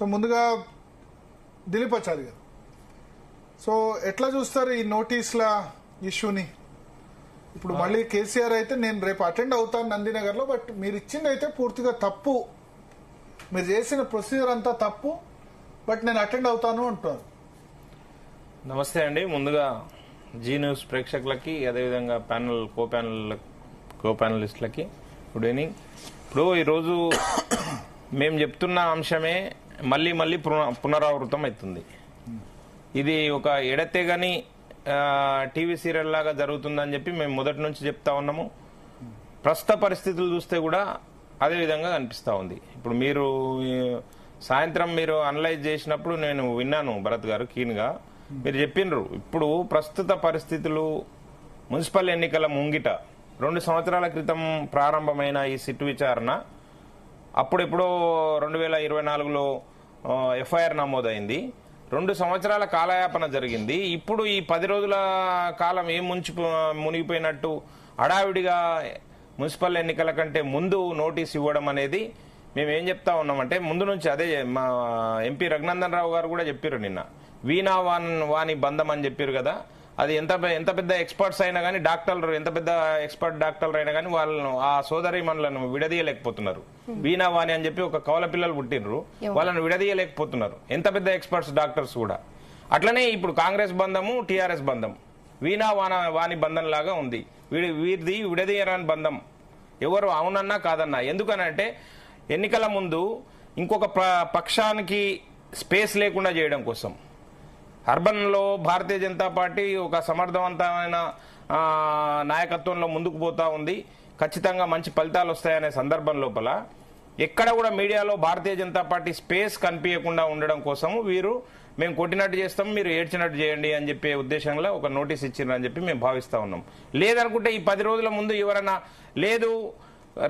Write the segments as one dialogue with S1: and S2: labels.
S1: So ముందుగా దిలీపాచారి గారు, so ఎట్లా చూస్తారు ఈ నోటీసుల ఇష్యూని? ఇప్పుడు మళ్ళీ కేసీఆర్ అయితే నేను రేపు అటెండ్ అవుతాను నందినగర్లో, బట్ మీరు ఇచ్చింది అయితే పూర్తిగా తప్పు, మీరు చేసిన ప్రొసీజర్ అంతా తప్పు, బట్ నేను అటెండ్ అవుతాను అంటున్నారు.
S2: నమస్తే అండి. ముందుగా జీ న్యూస్ ప్రేక్షకులకి, అదేవిధంగా కో ప్యానలిస్టులకి గుడ్ ఈవినింగ్. ఇప్పుడు ఈరోజు మేము చెప్తున్న అంశమే మళ్ళీ మళ్ళీ పునరావృతం అవుతుంది. ఇది ఒక ఎడతెగని టీవీ సీరియల్ లాగా జరుగుతుందని చెప్పి మేము మొదటి నుంచి చెప్తా ఉన్నాము. ప్రస్తుత పరిస్థితులు చూస్తే కూడా అదే విధంగా కనిపిస్తూ ఉంది. ఇప్పుడు మీరు సాయంత్రం మీరు అనలైజ్ చేసినప్పుడు నేను విన్నాను భరత్ గారు కీన్గా. మీరు చెప్పినరు ఇప్పుడు ప్రస్తుత పరిస్థితులు మున్సిపల్ ఎన్నికల ముంగిట 2 సంవత్సరాల క్రితం ప్రారంభమైన ఈ సిట్ విచారణ అప్పుడెప్పుడో 2024లో ఎఫ్ఐఆర్ నమోదైంది. 2 సంవత్సరాల కాలయాపన జరిగింది. ఇప్పుడు ఈ 10 రోజుల కాలం ఏం మునిగిపోయినట్టు హడావిడిగా మున్సిపల్ ఎన్నికల కంటే ముందు నోటీస్ ఇవ్వడం అనేది మేమేం చెప్తా ఉన్నామంటే, ముందు నుంచి అదే మా ఎంపీ రఘునందన్ రావు గారు కూడా చెప్పారు నిన్న, వీణా వాణి బంధం అని చెప్పారు కదా. అది ఎంత పెద్ద ఎక్స్పర్ట్స్ అయినా కానీ, డాక్టర్లు ఎంత పెద్ద ఎక్స్పర్ట్ డాక్టర్లు అయినా కానీ వాళ్ళను ఆ సోదరి మనలను విడదీయలేకపోతున్నారు. వీణా వాణి అని చెప్పి ఒక కవల పిల్లలు పుట్టినరు, వాళ్ళను విడదీయలేకపోతున్నారు ఎంత పెద్ద ఎక్స్పర్ట్స్ డాక్టర్స్ కూడా. అట్లనే ఇప్పుడు కాంగ్రెస్ బంధము టీఆర్ఎస్ బంధం వీణా వాణి బంధం లాగా ఉంది. వీరిది విడదీయరాని బంధం. ఎవరు అవునన్నా కాదన్నా. ఎందుకనంటే ఎన్నికల ముందు ఇంకొక పక్షానికి స్పేస్ లేకుండా చేయడం కోసం అర్బన్లో భారతీయ జనతా పార్టీ ఒక సమర్థవంతమైన నాయకత్వంలో ముందుకు పోతా ఉంది. ఖచ్చితంగా మంచి ఫలితాలు వస్తాయనే సందర్భం లోపల ఎక్కడ కూడా మీడియాలో భారతీయ జనతా పార్టీ స్పేస్ కనిపించకుండా ఉండడం కోసం వీరు మేము కొట్టినట్టు చేస్తాం, మీరు ఏడ్చినట్టు చేయండి అని చెప్పే ఉద్దేశంలో ఒక నోటీస్ ఇచ్చిందని చెప్పి మేము భావిస్తా ఉన్నాం. లేదనుకుంటే ఈ 10 రోజుల ముందు ఎవరన్నా లేదు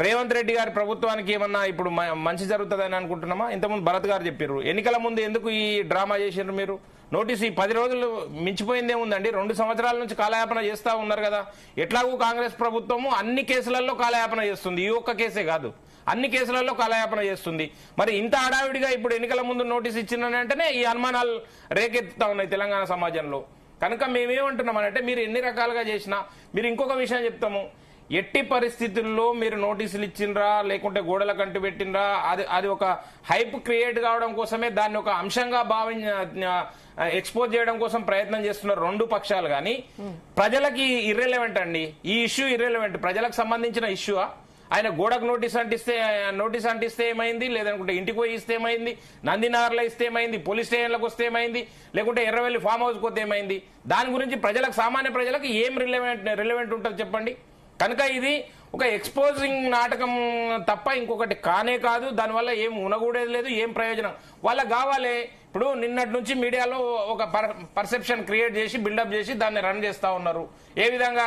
S2: రేవంత్ రెడ్డి గారి ప్రభుత్వానికి ఏమన్నా ఇప్పుడు మంచి జరుగుతుందని అనుకుంటున్నామా? ఇంతకుముందు భరత్ గారు చెప్పారు, ఎన్నికల ముందు ఎందుకు ఈ డ్రామా చేసినారు మీరు? నోటీసు ఈ 10 రోజులు మించిపోయిందేముందండి? 2 సంవత్సరాల నుంచి కాలయాపన చేస్తా ఉన్నారు కదా. ఎట్లాగూ కాంగ్రెస్ ప్రభుత్వము అన్ని కేసులలో కాలయాపన చేస్తుంది, ఈ ఒక్క కేసే కాదు, అన్ని కేసులలో కాలయాపన చేస్తుంది. మరి ఇంత హడావిడిగా ఇప్పుడు ఎన్నికల ముందు నోటీస్ ఇచ్చిందంటేనే ఈ అనుమానాలు రేకెత్తుతా ఉన్నాయి తెలంగాణ సమాజంలో. కనుక మేమేమంటున్నామనంటే, మీరు ఎన్ని రకాలుగా చేసినా, మీరు ఇంకొక విషయం చెప్తాము, ఎట్టి పరిస్థితుల్లో మీరు నోటీసులు ఇచ్చిండ్రా లేకుంటే గోడల కంటి పెట్టినరా, అది ఒక హైప్ క్రియేట్ కావడం కోసమే, దాన్ని ఒక అంశంగా ఎక్స్పోజ్ చేయడం కోసం ప్రయత్నం చేస్తున్నారు 2 పక్షాలు. కానీ ప్రజలకి ఇర్రెలవెంట్ అండి ఈ ఇష్యూ, ఇర్రెలవెంట్. ప్రజలకు సంబంధించిన ఇష్యూ. ఆయన గోడకు నోటీస్ అంటిస్తే ఏమైంది, లేదనుకుంటే ఇంటికి పోయి ఇస్తే ఏమైంది, నందినగర్లో ఇస్తే ఏమైంది, పోలీస్ స్టేషన్లకు వస్తే ఏమైంది, లేకుంటే ఎర్రవెల్లి ఫామ్ హౌస్కి వస్తే ఏమైంది? దాని గురించి సామాన్య ప్రజలకు ఏం రిలవెంట్ ఉంటుంది చెప్పండి? కనుక ఇది ఒక ఎక్స్పోజింగ్ నాటకం తప్ప ఇంకొకటి కానే కాదు. దానివల్ల ఏం ఉనగూడేది లేదు, ఏం ప్రయోజనం వాళ్ళకి కావాలి. ఇప్పుడు నిన్నటి నుంచి మీడియాలో ఒక పర్సెప్షన్ క్రియేట్ చేసి బిల్డప్ చేసి దాన్ని రన్ చేస్తా ఉన్నారు. ఏ విధంగా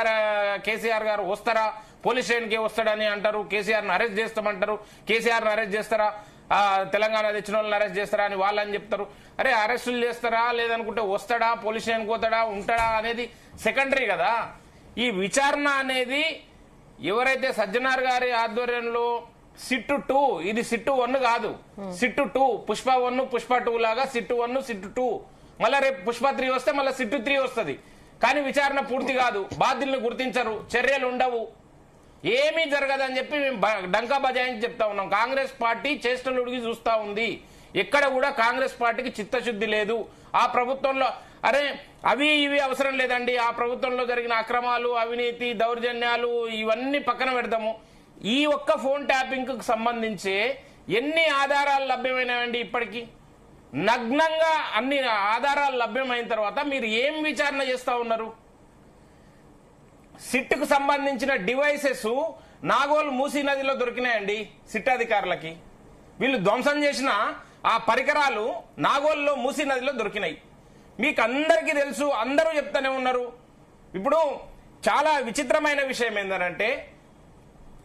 S2: కేసీఆర్ గారు వస్తారా, పోలీస్ స్టేషన్కి వస్తాడని అంటారు, కేసీఆర్ని అరెస్ట్ చేస్తామంటారు, కేసీఆర్ని అరెస్ట్ చేస్తారా, తెలంగాణ తెచ్చిన వాళ్ళని అరెస్ట్ చేస్తారా అని వాళ్ళని చెప్తారు. అరే అరెస్టులు చేస్తారా, లేదనుకుంటే వస్తాడా, పోలీస్ స్టేషన్కి పోతాడా, ఉంటాడా అనేది సెకండరీ కదా. ఈ విచారణ అనేది ఎవరైతే సజ్జనార్ గారి ఆధ్వర్యంలో సిట్టు 2, ఇది సిట్టు 1 కాదు, సిట్టు 2, పుష్ప 1 పుష్ప 2 లాగా సిట్టు 1 సిట్టు 2, మళ్ళీ రేపు పుష్ప 3 వస్తే మళ్ళీ సిట్టు 3 వస్తుంది. కానీ విచారణ పూర్తి కాదు, బాధ్యులను గుర్తించరు, చర్యలు ఉండవు, ఏమీ జరగదని చెప్పి మేము డంకా బజాయించి చెప్తా ఉన్నాం. కాంగ్రెస్ పార్టీ చేష్టలు ఉడిగి చూస్తా ఉంది. ఎక్కడ కూడా కాంగ్రెస్ పార్టీకి చిత్తశుద్ధి లేదు. ఆ ప్రభుత్వంలో అరే అవి ఇవి అవసరం లేదండి, ఆ ప్రభుత్వంలో జరిగిన అక్రమాలు, అవినీతి, దౌర్జన్యాలు ఇవన్నీ పక్కన పెడతాము. ఈ ఒక్క ఫోన్ ట్యాపింగ్ కు సంబంధించి ఎన్ని ఆధారాలు లభ్యమైనాయండి? ఇప్పటికీ నగ్నంగా అన్ని ఆధారాలు లభ్యమైన తర్వాత మీరు ఏం విచారణ చేస్తా ఉన్నారు? సిట్ కు సంబంధించిన డివైసెస్ నాగోల్ మూసీ నదిలో దొరికినాయండి సిట్ అధికారులకి. వీళ్ళు ధ్వంసం చేసిన ఆ పరికరాలు నాగోల్లో మూసీ నదిలో దొరికినాయి. మీకు అందరికీ తెలుసు, అందరూ చెప్తానే ఉన్నారు. ఇప్పుడు చాలా విచిత్రమైన విషయం ఏంటంటే,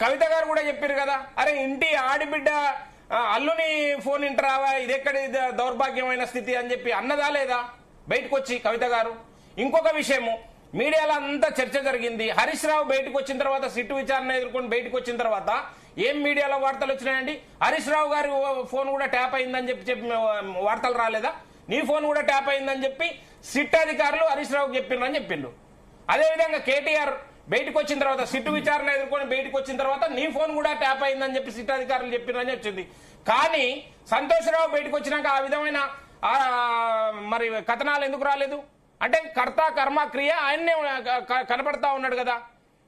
S2: కవిత గారు కూడా చెప్పారు కదా, అరే ఇంటి ఆడిబిడ్డ అల్లుని ఫోన్ ఇంటరావా, ఇదెక్కడి దౌర్భాగ్యమైన స్థితి అని చెప్పి అన్నదా లేదా బయటకు వచ్చి కవిత గారు? ఇంకొక విషయము, మీడియాలో అంతా చర్చ జరిగింది. హరీష్ రావు బయటకు వచ్చిన తర్వాత, సిట్టు విచారణ ఎదుర్కొని బయటకు వచ్చిన తర్వాత ఏం మీడియాలో వార్తలు వచ్చినాయండి? హరీష్ రావు గారి ఫోన్ కూడా ట్యాప్ అయిందని చెప్పి వార్తలు రాలేదా? నీ ఫోన్ కూడా ట్యాప్ అయిందని చెప్పి సిట్ అధికారులు హరీష్ రావుకి చెప్పిండ్రని చెప్పిండు. అదేవిధంగా కేటీఆర్ బయటకు వచ్చిన తర్వాత, సిట్టు విచారణ ఎదుర్కొని బయటకు వచ్చిన తర్వాత నీ ఫోన్ కూడా ట్యాప్ అయిందని చెప్పి సిట్ అధికారులు చెప్పినని వచ్చింది. కానీ సంతోష్ రావు బయటకు వచ్చినాక ఆ విధమైన మరి కథనాలు ఎందుకు రాలేదు? అంటే కర్త కర్మ క్రియ ఆయన్నే కనపడతా ఉన్నాడు కదా.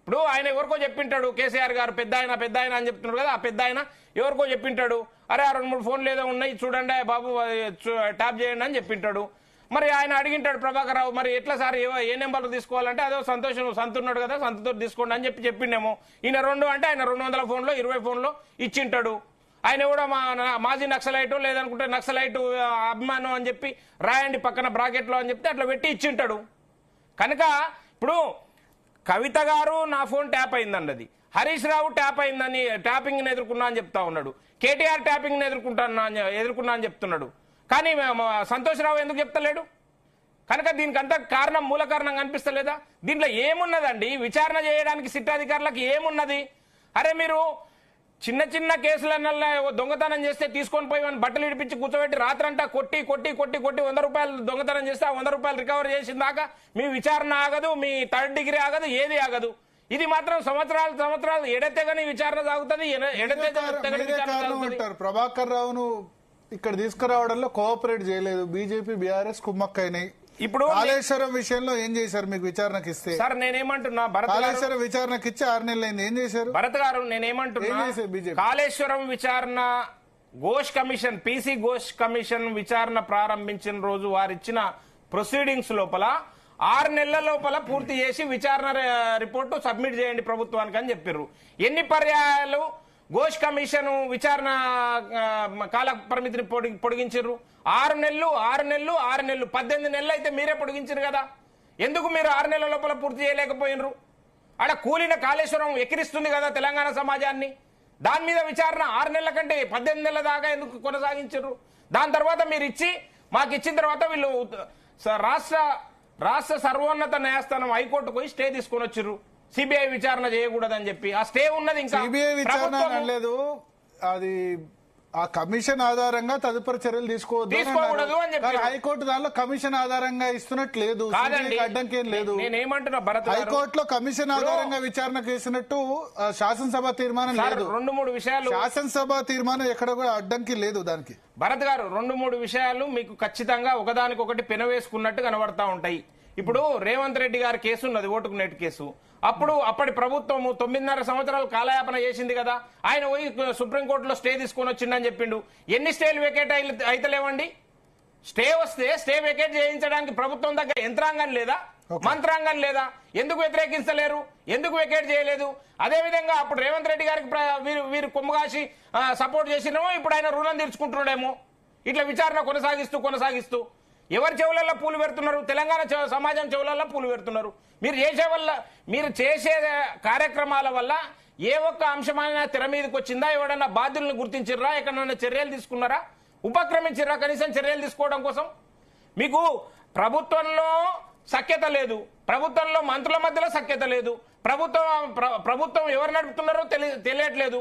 S2: ఇప్పుడు ఆయన ఎవరికో చెప్పింటాడు, కేసీఆర్ గారు పెద్ద ఆయన అని చెప్తున్నాడు కదా, ఆ పెద్ద ఆయన ఎవరికో చెప్పింటాడు, అరే ఆ 2-3 ఫోన్లు ఏదో ఉన్నాయి చూడండి బాబు ట్యాప్ చేయండి అని చెప్పింటాడు. మరి ఆయన అడిగింటాడు ప్రభాకర్ రావు, మరి ఎట్లా సార్ ఏ నెంబర్లు తీసుకోవాలంటే అదో సంతున్నాడు కదా, సంతతో తీసుకోండి అని చెప్పిండేమో. ఈయన 2 అంటే ఆయన 200 ఫోన్లో 20 ఫోన్లో ఇచ్చింటాడు. ఆయన కూడా మాజీ నక్సలైటు లేదనుకుంటే నక్సలైటు అభిమానం అని చెప్పి రాయండి పక్కన బ్రాకెట్లో అని చెప్తే అట్లా పెట్టి ఇచ్చింటాడు. కనుక ఇప్పుడు కవిత గారు నా ఫోన్ ట్యాప్ అయిందండి, అది హరీష్ రావు ట్యాప్ అయిందని ట్యాపింగ్ ఎదుర్కొన్నా అని చెప్తా ఉన్నాడు. కేటీఆర్ ట్యాపింగ్ ఎదుర్కొన్నా అని చెప్తున్నాడు. కానీ సంతోష్ రావు ఎందుకు చెప్తలేడు? కనుక దీనికంతా కారణం మూల కారణం కనిపిస్తలేదా? దీంట్లో ఏమున్నదండి? విచారణ చేయడానికి సిట్ అధికారులకు ఏమున్నది? అరే మీరు చిన్న చిన్న కేసులన్నల్లా దొంగతనం చేస్తే తీసుకొని పోయి బట్టలు ఇడిపించి కూర్చోబెట్టి రాత్రంతా కొట్టి 100 రూపాయలు దొంగతనం చేస్తే ఆ 100 రూపాయలు రికవర్ చేసిన దాకా మీ విచారణ ఆగదు, మీ 3rd డిగ్రీ ఆగదు, ఏది ఆగదు. ఇది మాత్రం సంవత్సరాలు ఎడతెగని విచారణ సాగుతుంది.
S1: ప్రభాకర్ రావును ఇక్కడ తీసుకురావడంలో కోఆపరేట్ చేయలేదు, బీజేపీ బీఆర్ఎస్ కుమ్మక్కైనాయి.
S2: ఇప్పుడు
S1: కాళేశ్వరం విషయంలో ఏం చేశారు? మీకు విచారణకి ఇస్తే
S2: సార్ నేనేమంటున్నా,
S1: కాళేశ్వరం విచారణకి ఇచ్చి 6 నెలలు అయింది, ఏం చేశారు?
S2: భరత్ గారు నేనేమంటున్నా, కాళేశ్వరం విచారణ Ghosh commission, PC Ghosh commission విచారణ ప్రారంభించిన రోజు వారిచ్చిన ప్రొసీడింగ్స్ లోపల 6 నెలల లోపల పూర్తి చేసి విచారణ రిపోర్టు సబ్మిట్ చేయండి ప్రభుత్వానికి అని చెప్పారు. ఎన్ని పర్యాయాలు ఘోష్ కమిషన్ విచారణ కాల పరిమితిని పొడిగించారు? 6 నెలలు 18 నెలలు అయితే మీరే పొడిగించారు కదా. ఎందుకు మీరు 6 నెలల లోపల పూర్తి చేయలేకపోయినరు? ఆడ కూలిన కాళేశ్వరం ఎక్కిరిస్తుంది కదా తెలంగాణ సమాజాన్ని. దాని మీద విచారణ 6 నెలల కంటే 18 నెలల దాకా ఎందుకు కొనసాగించారు? దాని తర్వాత మీరు మాకు ఇచ్చిన తర్వాత వీళ్ళు రాష్ట్ర సర్వోన్నత న్యాయస్థానం హైకోర్టుకు పోయి స్టే తీసుకొని వచ్చారు, సిబిఐ విచారణ చేయకూడదని చెప్పి. ఆ స్టే ఉన్నది, ఇంకా
S1: సిబిఐ విచారణ అనలేదు, అది ఆ కమిషన్ ఆధారంగా తదుపరి చర్యలు
S2: తీసుకోకూడదు అని చెప్పి
S1: హైకోర్టు దానిలో కమిషన్ ఆధారంగా ఇస్తున్నట్లేదు, అడ్డంకేం లేదు.
S2: నేనేమంటున్నా, భరత్
S1: హైకోర్టులో కమిషన్ ఆధారంగా విచారణ చేసినట్టు శాసనసభ తీర్మానం లేదు.
S2: 2-3 విషయాలు
S1: శాసనసభ తీర్మానం ఎక్కడ కూడా అడ్డంకి లేదు దానికి.
S2: భరత్ గారు 2-3 విషయాలు మీకు ఖచ్చితంగా ఒకదానికొకటి పెనవేసుకున్నట్టు కనబడతా ఉంటాయి. ఇప్పుడు రేవంత్ రెడ్డి గారి కేసు ఉన్నది, ఓటుకు నెట్ కేసు. అప్పటి ప్రభుత్వం 9.5 సంవత్సరాలు కాలయాపన చేసింది కదా. ఆయన పోయి సుప్రీంకోర్టులో స్టే తీసుకొని వచ్చిండని చెప్పిండు. ఎన్ని స్టేలు వెకేట్ అయితలేవండి? స్టే వస్తే స్టే వెకేట్ చేయించడానికి ప్రభుత్వం దగ్గర యంత్రాంగం లేదా, మంత్రాంగం లేదా? ఎందుకు వ్యతిరేకించలేరు? ఎందుకు వెకేట్ చేయలేదు? అదేవిధంగా అప్పుడు రేవంత్ రెడ్డి గారికి వీరు కొమ్ముగాసి సపోర్ట్ చేసినేమో, ఇప్పుడు ఆయన రుణం తీర్చుకుంటున్నాడేమో. ఇట్లా విచారణ కొనసాగిస్తూ ఎవరి చెవులలో పూలు పెడుతున్నారు? తెలంగాణ సమాజం చెవులలో పూలు పెడుతున్నారు. మీరు చేసే కార్యక్రమాల వల్ల ఏ ఒక్క అంశమైనా తెర మీదకి వచ్చిందా? ఎవడన్నా బాధ్యులను గుర్తించిర్రా? ఎక్కడన్నా చర్యలు తీసుకున్నారా? ఉపక్రమించిర్రా కనీసం చర్యలు తీసుకోవడం కోసం? మీకు ప్రభుత్వంలో సఖ్యత లేదు, ప్రభుత్వంలో మంత్రుల మధ్యలో సఖ్యత లేదు, ప్రభుత్వం ఎవరు నడుపుతున్నారో తెలియట్లేదు.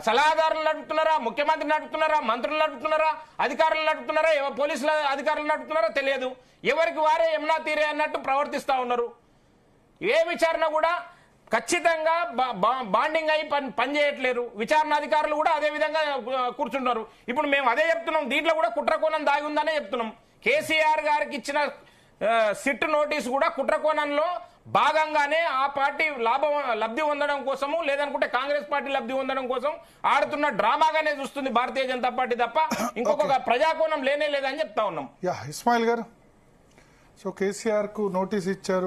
S2: సలహాదారులు నడుపుతున్నారా, ముఖ్యమంత్రి నడుపుతున్నారా, మంత్రులు నడుపుతున్నారా, అధికారులు నడుపుతున్నారా, పోలీసుల అధికారులు నడుపుతున్నారా తెలియదు. ఎవరికి వారే యమునా తీరే అన్నట్టు ప్రవర్తిస్తా ఉన్నారు. ఏ విచారణ కూడా ఖచ్చితంగా బాండింగ్ అయి పనిచేయట్లేరు. విచారణ అధికారులు కూడా అదే విధంగా కూర్చుంటున్నారు. ఇప్పుడు మేము అదే చెప్తున్నాం, దీంట్లో కూడా కుట్రకోణం దాగి ఉందనే చెప్తున్నాం. కేసీఆర్ గారికి ఇచ్చిన సిట్ నోటీసు కూడా కుట్రకోణంలో భాగంగానే ఆ పార్టీ లబ్ధి పొందడం కోసము, లేదనుకుంటే కాంగ్రెస్ పార్టీ లబ్ధి పొందడం కోసం ఆడుతున్న డ్రామాగానే చూస్తుంది భారతీయ జనతా పార్టీ తప్ప ఇంకొక ప్రజాకోణం లేనే లేదని చెప్తా ఉన్నాం.
S1: ఇస్మాయిల్ గారు, సో కేసీఆర్ కు నోటీస్ ఇచ్చారు.